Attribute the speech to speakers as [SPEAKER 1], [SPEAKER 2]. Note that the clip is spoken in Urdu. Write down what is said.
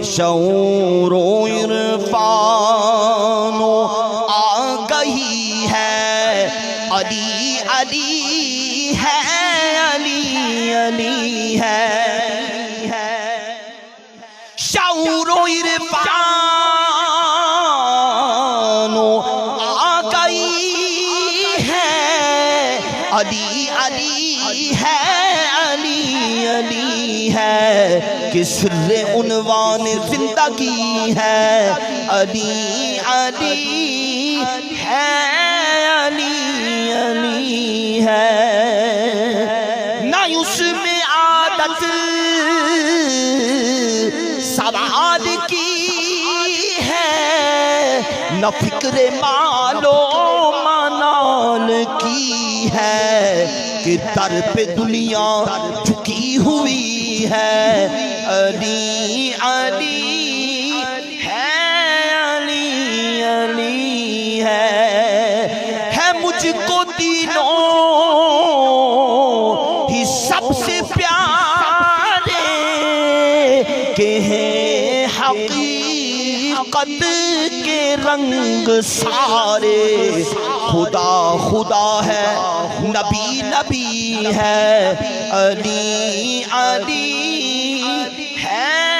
[SPEAKER 1] شعور و عرفان آ گئی ہے، علی علی ہے، علی علی ہے، شعور و عرفان آ گئی ہے، علی علی ہے، علی علی ہے، کہ سر عنوان زندگی ہے، علی علی ہے، علی علی ہے، نہ اس میں عادت سواد کی ہے، نہ فکر مال و منال کی ہے، کہ در پہ دنیا جھکی ہوئی ہے، علی علی ہے، علی علی ہے مجھ کو تینوں ہی سب سے پیارے، کہ ہیں حقیقت کے رنگ سارے، خدا خدا ہے، نبی نبی ہے، علی علی ہے۔